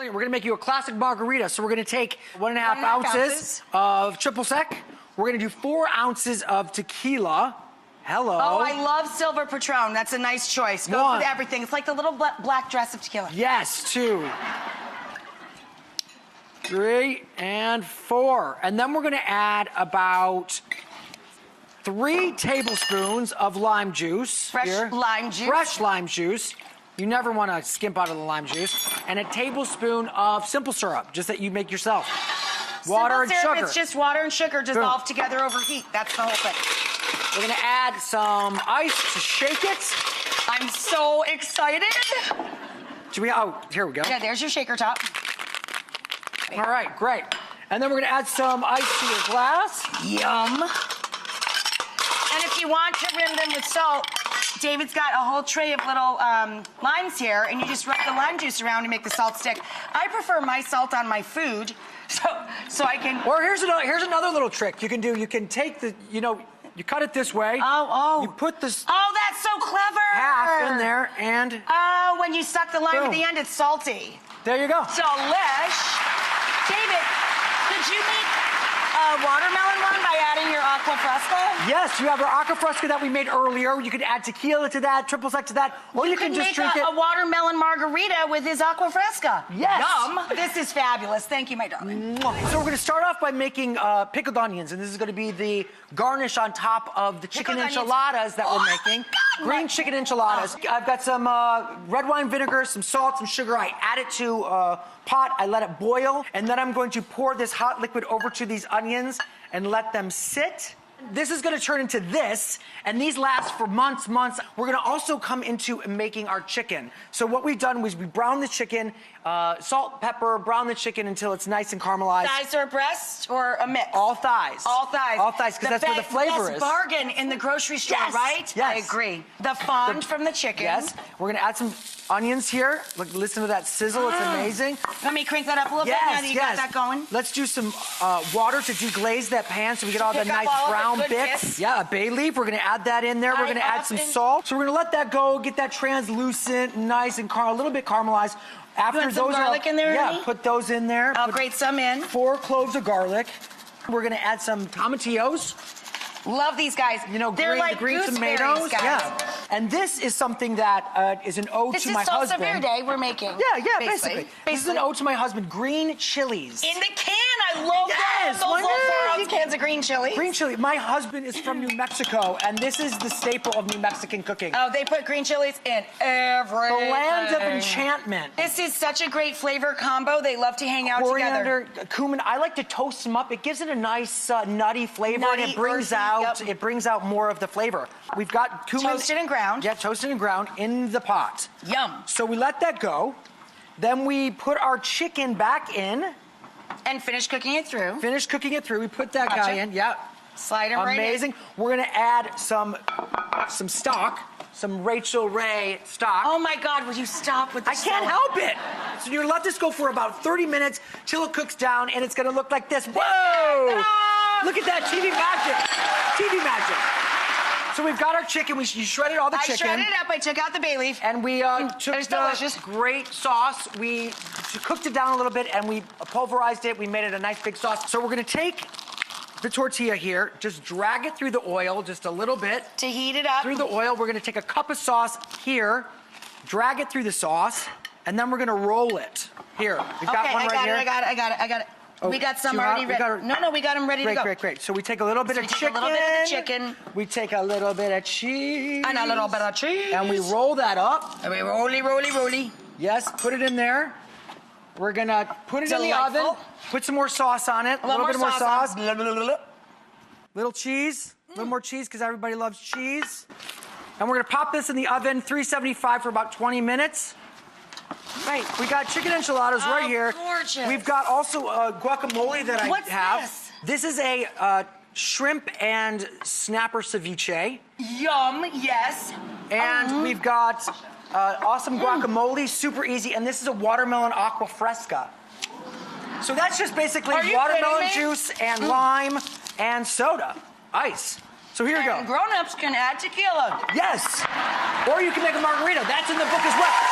brilliant. We're gonna make you a classic margarita. So we're gonna take 1.5 ounces of triple sec. We're gonna do 4 ounces of tequila. Hello. Oh, I love Silver Patron. That's a nice choice. Goes with everything. It's like the little black dress of tequila. Yes, 2, 3, and 4. And then we're gonna add about 3 tablespoons of lime juice. Fresh lime juice. Fresh lime juice. You never want to skimp out of the lime juice. And a tablespoon of simple syrup, just that you make yourself. Water and sugar. It's just water and sugar dissolved together over heat. That's the whole thing. We're gonna add some ice to shake it. I'm so excited. Here we go. Yeah, there's your shaker top. All right, great. And then we're gonna add some ice to your glass. Yum. And if you want to rim them with salt, David's got a whole tray of little limes here, and you just rub the lime juice around and make the salt stick. I prefer my salt on my food, so I can... Or here's another little trick you can do. You can take the, you cut it this way. Oh. You put this... Oh, that's so clever. Half in there, and... Oh, when you suck the lime boom. at the end, it's salty. There you go. Delish. David, could you make a watermelon one by adding your aqua fresca? Yes, you have our aqua fresca that we made earlier. You can add tequila to that, triple sec to that, or you can just drink it. A watermelon margarita with his aqua fresca. Yes. Yum. This is fabulous. Thank you, my darling. So we're going to start off by making pickled onions, and this is going to be the garnish on top of the chicken enchiladas that we're making. Green chicken enchiladas. I've got some red wine vinegar, some salt, some sugar. I add it to a pot. I let it boil, and then I'm going to pour this hot liquid over to these onions and let them sit. This is gonna turn into this, and these last for months. We're gonna also come into making our chicken. So what we've done was we brown the chicken, salt, pepper, brown the chicken until it's nice and caramelized. Thighs or breast or a mix? All thighs. All thighs. All thighs, because that's where the flavor is. Bargain in the grocery store, right? Yes. I agree. The fond from the chicken. Yes. We're gonna add some onions here. Look, listen to that sizzle. It's amazing. Let me crank that up a little bit now that you got that going. Let's do some water to deglaze that pan so we get all the nice brown bits. Yeah, a bay leaf. We're gonna add that in there. We're gonna add some salt. So we're gonna let that go, get that translucent, nice and a little bit caramelized. After you want some garlic in there, yeah, put those in there. I'll grate some in. 4 cloves of garlic. We're gonna add some tomatillos. Love these guys. They're like green gooseberries, tomatoes. guys. Yeah. And this is something that is an ode to my husband. This is salsa verde we're making. Yeah, basically. This is an ode to my husband. Green chilies. In the can, I love that. Those little 4-ounce cans of green chili. Green chili. My husband is from New Mexico, and this is the staple of New Mexican cooking. Oh, they put green chilies in everything. The land of enchantment. This is such a great flavor combo. They love to hang out together. together. Cumin. I like to toast them up. It gives it a nice nutty flavor, and it brings out more of the flavor. We've got cumin. Toasted and ground. Yeah, toasted and ground in the pot. Yum. So we let that go. Then we put our chicken back in. And finish cooking it through. We put that guy in. Yeah. Slide him right in. Amazing. We're gonna add some stock, some Rachael Ray stock. Oh my God, would you stop with this? I can't help it. So you let this go for about 30 minutes till it cooks down, and it's gonna look like this. Whoa! Look at that TV magic. So we've got our chicken. You shredded all the chicken. I shredded it up. I took out the bay leaf. And we took the great sauce. We cooked it down a little bit, and we pulverized it. We made it a nice big sauce. So we're going to take the tortilla here, just drag it through the oil just a little bit. To heat it up. Through the oil. We're going to take a cup of sauce here, drag it through the sauce, and then we're going to roll it. Here. We've got one right here. I got it. Oh, we got some already ready. No, we got them ready to go. Great. So we take a little bit of chicken. We take a little bit of cheese. And a little bit of cheese. And we roll that up. And we roly. Yes, put it in there. We're gonna put it in the oven. Put some more sauce on it. A little bit more sauce. Little cheese. A little more cheese because everybody loves cheese. And we're gonna pop this in the oven, 375 for about 20 minutes. Right, we got chicken enchiladas right here. Gorgeous. We've got also guacamole that I have. What's this? This is a shrimp and snapper ceviche. Yum, yes. And we've got awesome guacamole, super easy. And this is a watermelon aqua fresca. So that's just basically watermelon juice and lime and soda, ice. So here we go. And grown-ups can add tequila. Yes. Or you can make a margarita. That's in the book as well.